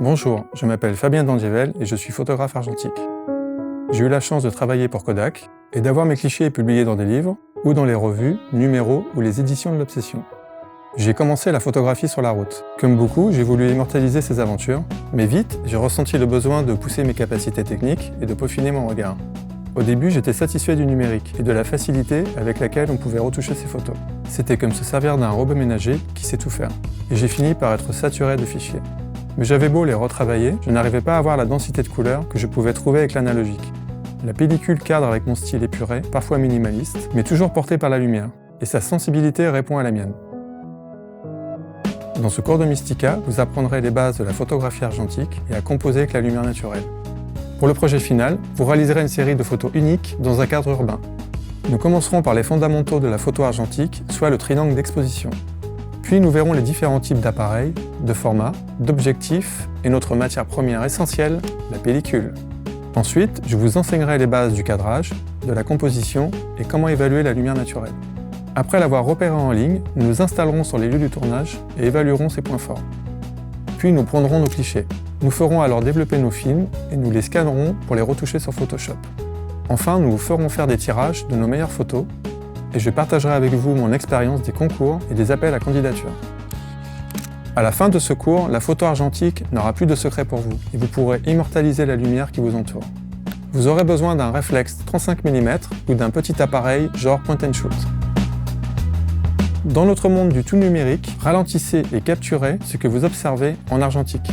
Bonjour, je m'appelle Fabien Dandievel et je suis photographe argentique. J'ai eu la chance de travailler pour Kodak et d'avoir mes clichés publiés dans des livres ou dans les revues, numéros ou les éditions de l'Obsession. J'ai commencé la photographie sur la route. Comme beaucoup, j'ai voulu immortaliser ces aventures, mais vite, j'ai ressenti le besoin de pousser mes capacités techniques et de peaufiner mon regard. Au début, j'étais satisfait du numérique et de la facilité avec laquelle on pouvait retoucher ses photos. C'était comme se servir d'un robot ménager qui sait tout faire. Et j'ai fini par être saturé de fichiers. Mais j'avais beau les retravailler, je n'arrivais pas à avoir la densité de couleurs que je pouvais trouver avec l'analogique. La pellicule cadre avec mon style épuré, parfois minimaliste, mais toujours porté par la lumière, et sa sensibilité répond à la mienne. Dans ce cours de Mystica, vous apprendrez les bases de la photographie argentique et à composer avec la lumière naturelle. Pour le projet final, vous réaliserez une série de photos uniques dans un cadre urbain. Nous commencerons par les fondamentaux de la photo argentique, soit le triangle d'exposition. Puis nous verrons les différents types d'appareils, de formats, d'objectifs et notre matière première essentielle, la pellicule. Ensuite, je vous enseignerai les bases du cadrage, de la composition et comment évaluer la lumière naturelle. Après l'avoir repéré en ligne, nous nous installerons sur les lieux du tournage et évaluerons ses points forts. Puis nous prendrons nos clichés. Nous ferons alors développer nos films et nous les scannerons pour les retoucher sur Photoshop. Enfin, nous vous ferons faire des tirages de nos meilleures photos et je partagerai avec vous mon expérience des concours et des appels à candidature. À la fin de ce cours, la photo argentique n'aura plus de secret pour vous et vous pourrez immortaliser la lumière qui vous entoure. Vous aurez besoin d'un réflexe 35 mm ou d'un petit appareil genre point and shoot. Dans notre monde du tout numérique, ralentissez et capturez ce que vous observez en argentique.